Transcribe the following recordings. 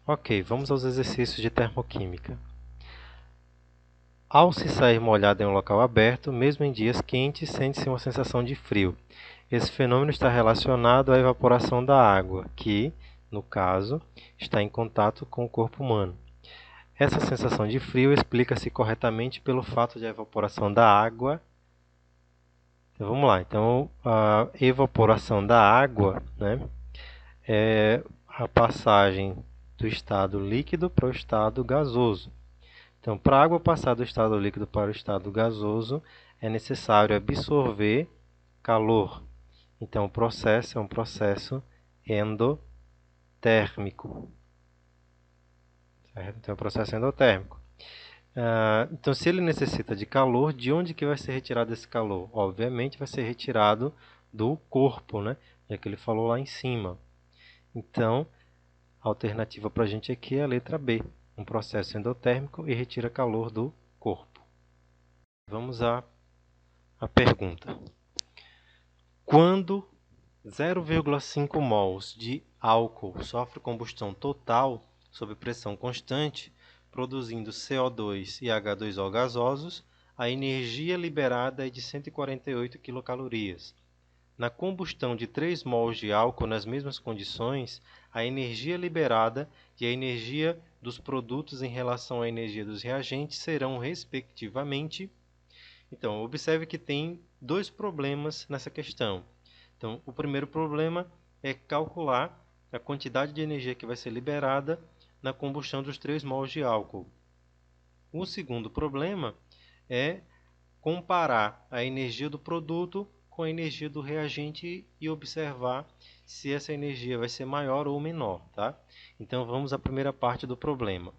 Ok, vamos aos exercícios de termoquímica. Ao se sair molhado em um local aberto, mesmo em dias quentes, sente-se uma sensação de frio. Esse fenômeno está relacionado à evaporação da água, que, no caso, está em contato com o corpo humano. Essa sensação de frio explica-se corretamente pelo fato de a evaporação da água. Então, vamos lá. Então, a evaporação da água, né, é a passagem do estado líquido para o estado gasoso. Então, para a água passar do estado líquido para o estado gasoso, é necessário absorver calor. Então, o processo é um processo endotérmico. Certo? Então, é um processo endotérmico. Então, se ele necessita de calor, de onde que vai ser retirado esse calor? Obviamente, vai ser retirado do corpo, né? Já que ele falou lá em cima. Então, a alternativa para a gente aqui é a letra B. Um processo endotérmico e retira calor do corpo. Vamos à pergunta. Quando 0,5 mols de álcool sofre combustão total sob pressão constante, produzindo CO2 e H2O gasosos, a energia liberada é de 148 quilocalorias. Na combustão de 3 mols de álcool nas mesmas condições, a energia liberada e a energia dos produtos em relação à energia dos reagentes serão, respectivamente. Então, observe que tem dois problemas nessa questão. Então, o primeiro problema é calcular a quantidade de energia que vai ser liberada na combustão dos 3 mols de álcool. O segundo problema é comparar a energia do produto com a energia do reagente e observar se essa energia vai ser maior ou menor, tá? Então, vamos à primeira parte do problema.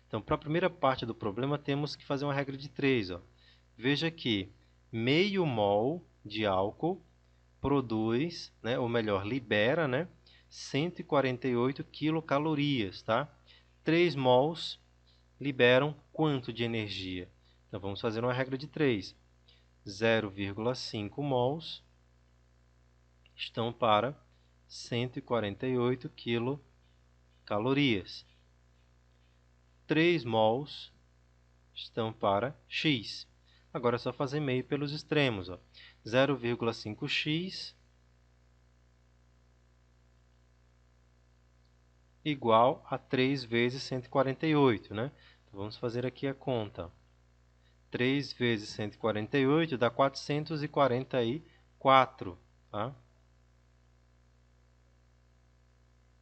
Então, para a primeira parte do problema, temos que fazer uma regra de 3. Ó. Veja que meio mol de álcool produz, né, ou melhor, libera, né, 148 quilocalorias, tá? 3 mols liberam quanto de energia? Então, vamos fazer uma regra de 3. 0,5 mols estão para 148 quilocalorias. 3 mols estão para x. Agora é só fazer meio pelos extremos. 0,5x igual a 3 vezes 148. Né? Então, vamos fazer aqui a conta. 3 vezes 148 dá 444. Tá?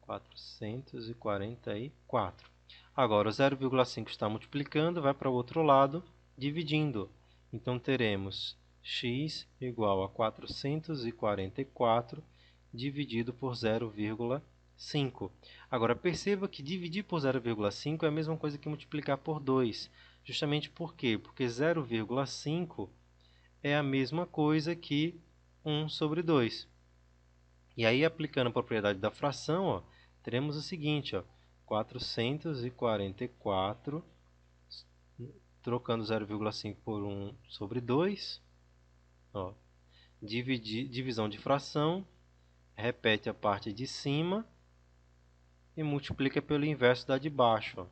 444. Agora, o 0,5 está multiplicando, vai para o outro lado, dividindo. Então, teremos x igual a 444 dividido por 0,5. Agora, perceba que dividir por 0,5 é a mesma coisa que multiplicar por 2. Justamente por quê? Porque 0,5 é a mesma coisa que 1 sobre 2. E aí, aplicando a propriedade da fração, ó, teremos o seguinte, ó, 444, trocando 0,5 por 1 sobre 2, ó, divisão de fração, repete a parte de cima e multiplica pelo inverso da de baixo. Ó.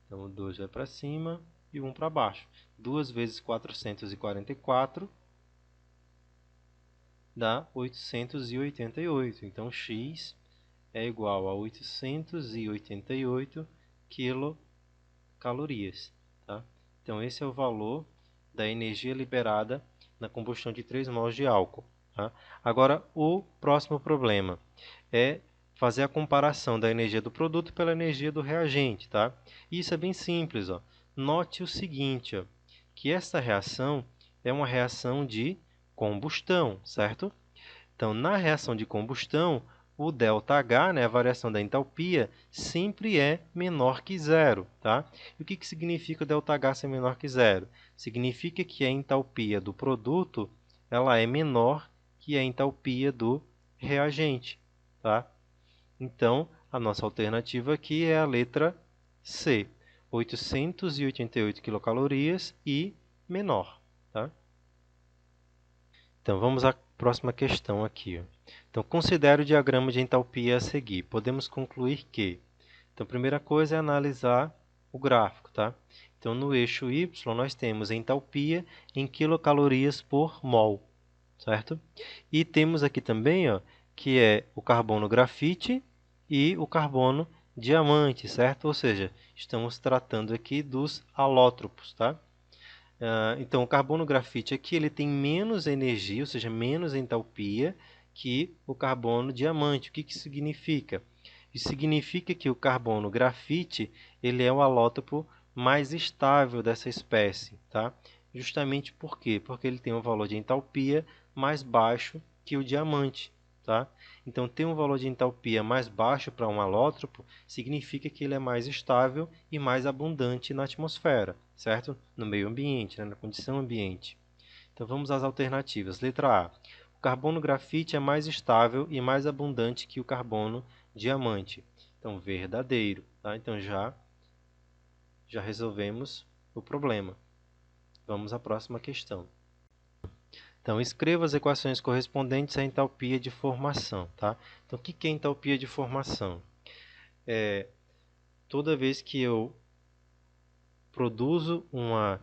Então, o 2 vai para cima e 1 para baixo. 2 vezes 444 dá 888. Então, x é igual a 888 quilocalorias. Tá? Então, esse é o valor da energia liberada na combustão de 3 mols de álcool. Tá? Agora, o próximo problema é fazer a comparação da energia do produto pela energia do reagente. Tá? Isso é bem simples. Ó. Note o seguinte, ó, que essa reação é uma reação de combustão, certo? Então, na reação de combustão, o ΔH, né, a variação da entalpia, sempre é menor que zero. Tá? E o que significa o ΔH ser menor que zero? Significa que a entalpia do produto ela é menor que a entalpia do reagente. Tá? Então, a nossa alternativa aqui é a letra C, 888 quilocalorias e menor. Tá? Então, vamos à próxima questão aqui. Ó. Então, considere o diagrama de entalpia a seguir. Podemos concluir que... Então, a primeira coisa é analisar o gráfico, tá? Então, no eixo Y, nós temos a entalpia em quilocalorias por mol, certo? E temos aqui também, ó, que é o carbono grafite e o carbono diamante, certo? Ou seja, estamos tratando aqui dos alótropos, tá? Então, o carbono grafite aqui ele tem menos energia, ou seja, menos entalpia que o carbono diamante. O que isso significa? Isso significa que o carbono grafite ele é o alótropo mais estável dessa espécie, tá? Justamente por quê? Porque ele tem um valor de entalpia mais baixo que o diamante, tá? Então, ter um valor de entalpia mais baixo para um alótropo significa que ele é mais estável e mais abundante na atmosfera, certo? No meio ambiente, né? Na condição ambiente. Então, vamos às alternativas. Letra A. O carbono grafite é mais estável e mais abundante que o carbono diamante. Então, verdadeiro, tá? Então, já resolvemos o problema. Vamos à próxima questão. Então, escreva as equações correspondentes à entalpia de formação, tá? Então, o que é entalpia de formação? Toda vez que eu produzo uma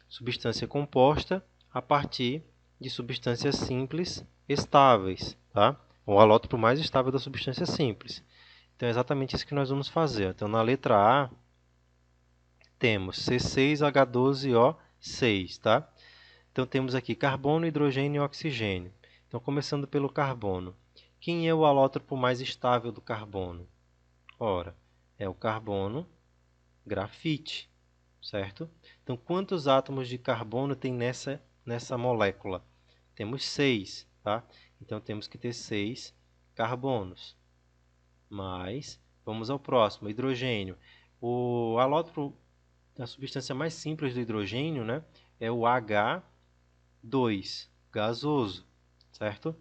substância composta a partir de substâncias simples estáveis, tá? O alótropo mais estável da substância simples. Então, é exatamente isso que nós vamos fazer. Então, na letra A, temos C6H12O6, tá? Então, temos aqui carbono, hidrogênio e oxigênio. Então, começando pelo carbono. Quem é o alótropo mais estável do carbono? Ora, é o carbono grafite, certo? Então, quantos átomos de carbono tem nessa molécula? Temos 6, tá? Então, temos que ter 6 carbonos. Mas, vamos ao próximo, hidrogênio. O alótropo, a substância mais simples do hidrogênio, né, é o H2, gasoso, certo?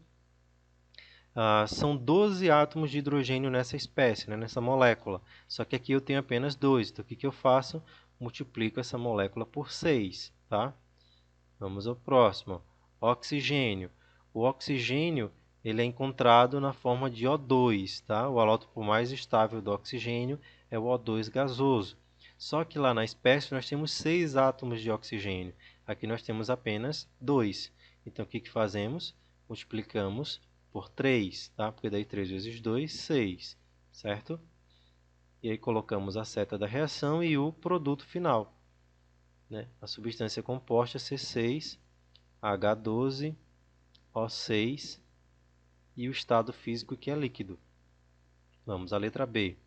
São 12 átomos de hidrogênio nessa espécie, né, nessa molécula. Só que aqui eu tenho apenas 2. Então, o que eu faço? Multiplico essa molécula por 6. Tá? Vamos ao próximo. Oxigênio. O oxigênio ele é encontrado na forma de O2. Tá? O alótropo mais estável do oxigênio é o O2 gasoso. Só que lá na espécie nós temos 6 átomos de oxigênio. Aqui nós temos apenas 2. Então, o que fazemos? Multiplicamos por 3, tá? Porque daí 3 vezes 2, 6, certo? E aí colocamos a seta da reação e o produto final, né? A substância composta C6H12O6 e o estado físico que é líquido. Vamos à letra B.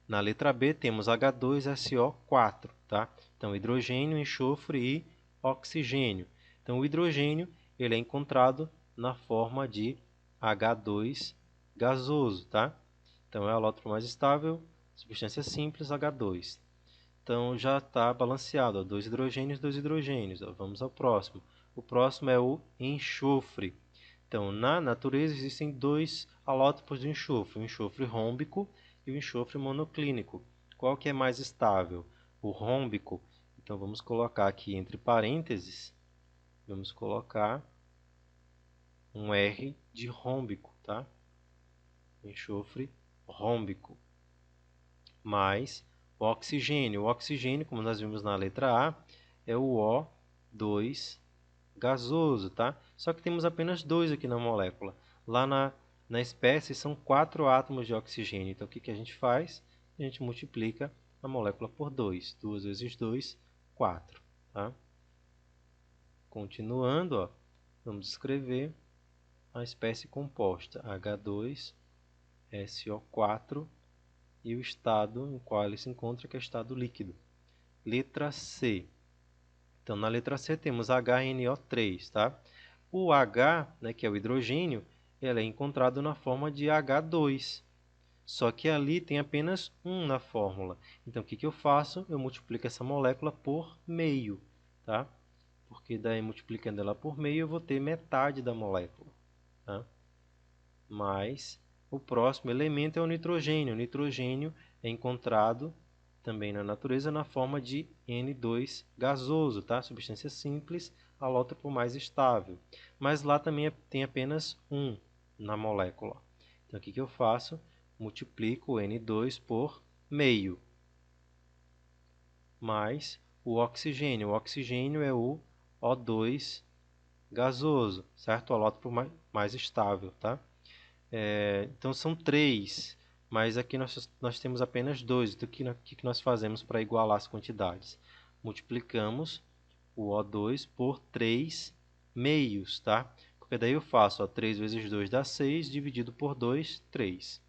Na letra B temos H2SO4, tá? Então, hidrogênio, enxofre e oxigênio. Então, o hidrogênio ele é encontrado na forma de H2 gasoso, tá? Então, é o alótropo mais estável, substância simples, H2. Então, já está balanceado, ó, 2 hidrogênios, 2 hidrogênios. Ó. Vamos ao próximo. O próximo é o enxofre. Então, na natureza existem 2 alótropos de enxofre, o enxofre rômbico e o enxofre monoclínico. Qual que é mais estável? O rômbico. Então, vamos colocar aqui entre parênteses, vamos colocar um R de rômbico, tá? Enxofre rômbico. Mais o oxigênio. O oxigênio, como nós vimos na letra A, é o O2 gasoso, tá? Só que temos apenas 2 aqui na molécula. Lá na espécie são 4 átomos de oxigênio. Então, o que a gente faz? A gente multiplica a molécula por 2. 2 vezes 2, 4. Tá? Continuando, ó, vamos escrever a espécie composta H2SO4 e o estado em qual ele se encontra, que é estado líquido. Letra C. Então, na letra C temos HNO3, tá? O H, né, que é o hidrogênio, ele é encontrado na forma de H2. Só que ali tem apenas 1 na fórmula. Então, o que eu faço? Eu multiplico essa molécula por meio, tá? Porque daí, multiplicando ela por meio, eu vou ter metade da molécula. Tá? Mas o próximo elemento é o nitrogênio. O nitrogênio é encontrado também na natureza na forma de N2 gasoso, tá? Substância simples, alótropo mais estável. Mas lá também tem apenas 1. na molécula. Então, o que eu faço? Multiplico o N2 por meio, mais o oxigênio. O oxigênio é o O2 gasoso, certo? O holótropo mais estável, tá? Então, são 3, mas aqui nós temos apenas 2. Então, o que nós fazemos para igualar as quantidades? Multiplicamos o O2 por 3 meios, tá? Porque daí eu faço, ó, 3 vezes 2 dá 6, dividido por 2, 3.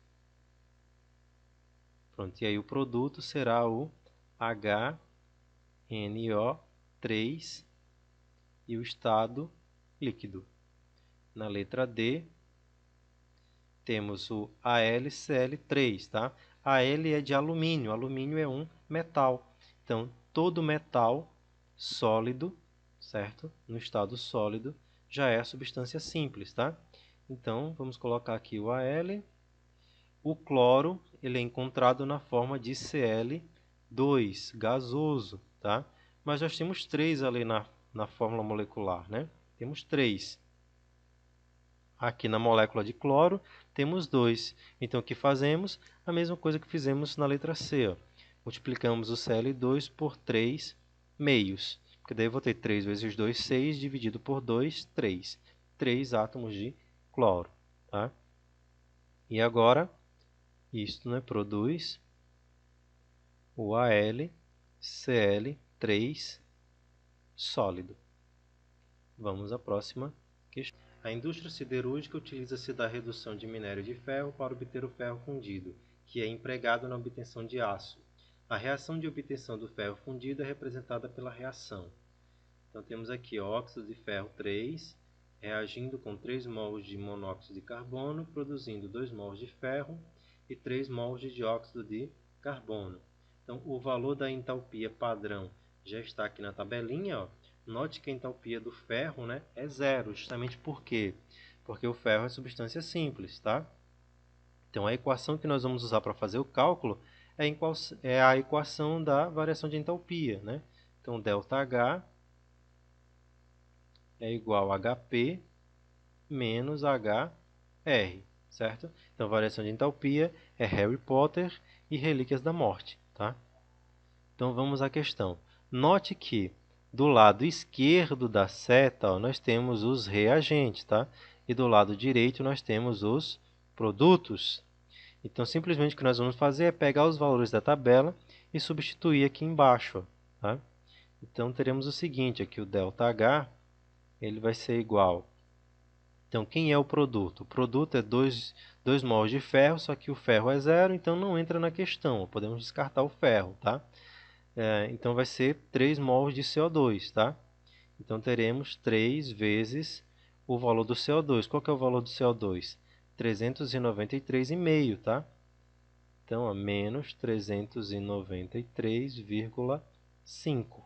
Pronto, e aí o produto será o HNO3 e o estado líquido. Na letra D, temos o AlCl3, tá? Al é de alumínio, alumínio é um metal. Então, todo metal sólido, certo? No estado sólido, já é substância simples, tá? Então, vamos colocar aqui o Al. O cloro, ele é encontrado na forma de Cl2, gasoso, tá? Mas nós temos 3 ali na fórmula molecular, né? Temos 3. Aqui na molécula de cloro, temos 2. Então, o que fazemos? A mesma coisa que fizemos na letra C, ó. Multiplicamos o Cl2 por 3 meios. Porque daí eu vou ter 3 vezes 2, 6, dividido por 2, 3. 3 átomos de cloro, tá? E agora, isto, né, produz o AlCl3 sólido. Vamos à próxima questão. A indústria siderúrgica utiliza-se da redução de minério de ferro para obter o ferro fundido, que é empregado na obtenção de aço. A reação de obtenção do ferro fundido é representada pela reação. Então temos aqui óxido de ferro 3, reagindo com 3 mols de monóxido de carbono, produzindo 2 mols de ferro e 3 mols de dióxido de carbono. Então, o valor da entalpia padrão já está aqui na tabelinha, ó. Note que a entalpia do ferro, né, é zero, justamente por quê? Porque o ferro é substância simples, tá? Então, a equação que nós vamos usar para fazer o cálculo é a equação da variação de entalpia, né? Então, ΔH é igual a HP menos HR, certo? Então, variação de entalpia é Harry Potter e Relíquias da Morte, tá? Então, vamos à questão. Note que do lado esquerdo da seta, ó, nós temos os reagentes, tá? E do lado direito nós temos os produtos. Então, simplesmente o que nós vamos fazer é pegar os valores da tabela e substituir aqui embaixo, ó, tá? Então, teremos o seguinte, aqui o ΔH, ele vai ser igual. Então, quem é o produto? O produto é 2 mols de ferro, só que o ferro é zero, então não entra na questão. Podemos descartar o ferro, tá? Então, vai ser 3 mols de CO2, tá? Então, teremos 3 vezes o valor do CO2. Qual que é o valor do CO2? 393,5, tá? Então, ó, menos 393,5.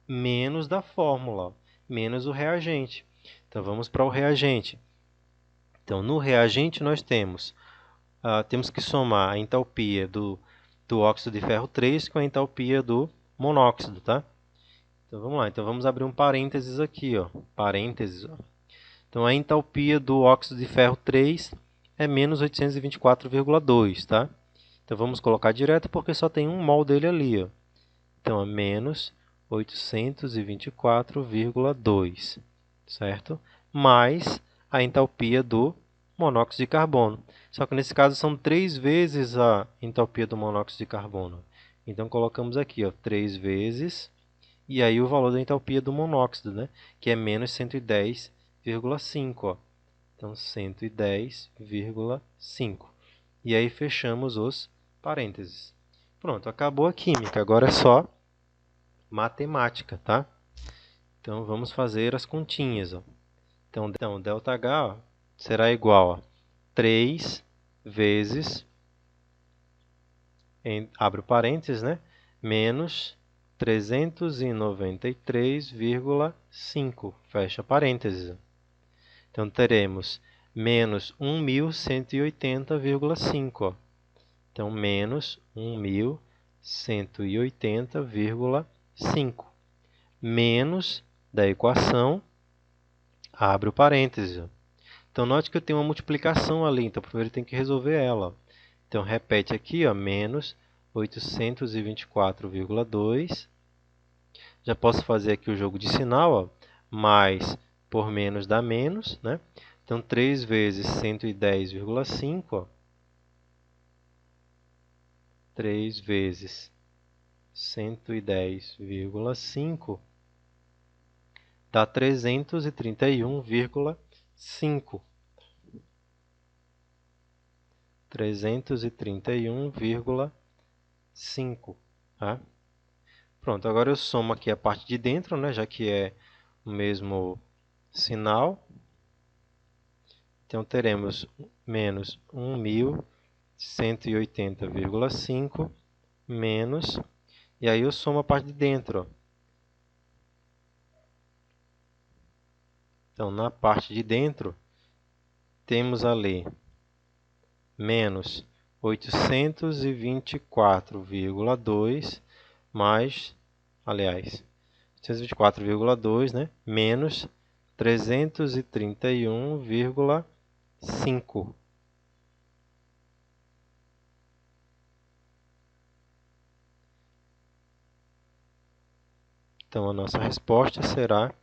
Menos da fórmula, ó, menos o reagente. Então, vamos para o reagente. Então, no reagente nós temos que somar a entalpia do óxido de ferro 3 com a entalpia do monóxido, tá? Então, vamos lá. Então, vamos abrir um parênteses aqui, ó. Parênteses, ó. Então, a entalpia do óxido de ferro 3 é menos 824,2, tá? Então, vamos colocar direto porque só tem um mol dele ali, ó. Então, é menos 824,2, certo? Mais a entalpia do monóxido de carbono. Só que nesse caso são 3 vezes a entalpia do monóxido de carbono. Então, colocamos aqui, ó, 3 vezes, e aí o valor da entalpia do monóxido, né? Que é menos 110,5. Ó. Então, 110,5. E aí fechamos os parênteses. Pronto, acabou a química. Agora é só matemática, tá? Então, vamos fazer as continhas. Ó. Então, ΔH ó, será igual a 3 vezes, abre o parênteses, né? Menos 393,5, fecha parênteses. Então, teremos menos 1.180,5. Então, menos 1.180,5. Menos da equação, abre o parênteses. Então, note que eu tenho uma multiplicação ali, então primeiro tem que resolver ela. Então, repete aqui, ó, menos 824,2. Já posso fazer aqui o jogo de sinal, ó, mais por menos dá menos, né? Então, 3 vezes 110,5, ó. 3 vezes 110,5 dá 331,5. 331,5, tá? Pronto, agora eu somo aqui a parte de dentro, né, já que é o mesmo sinal. Então, teremos menos 1.180,5 menos, e aí eu somo a parte de dentro, ó. Então, na parte de dentro, temos ali menos 824,2 mais, aliás, 824,2, né, menos 331,5. Então, a nossa resposta será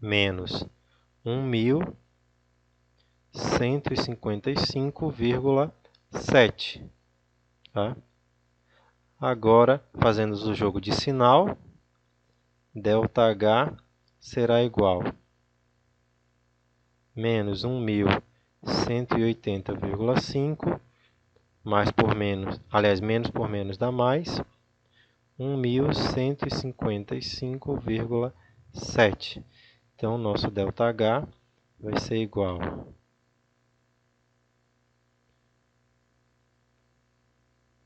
menos 1.155,7. Tá? Agora, fazendo o jogo de sinal, ΔH será igual a menos 1.180,5 mais por menos, aliás, menos por menos dá mais, 1.155,7. Então, o nosso ΔH vai ser igual a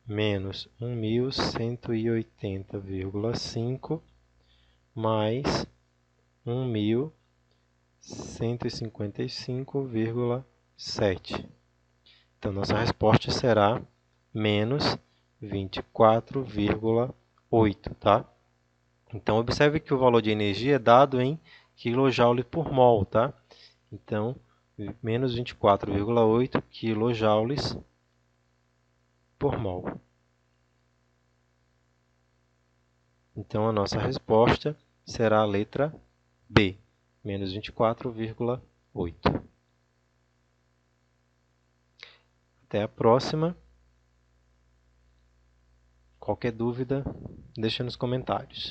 menos 1.180,5 mais 1.155,7. Então, nossa resposta será menos 24,8, tá? Então, observe que o valor de energia é dado em kJ por mol, tá? Então, menos 24,8 kJ por mol. Então, a nossa resposta será a letra B, menos 24,8. Até a próxima. Qualquer dúvida, deixa nos comentários.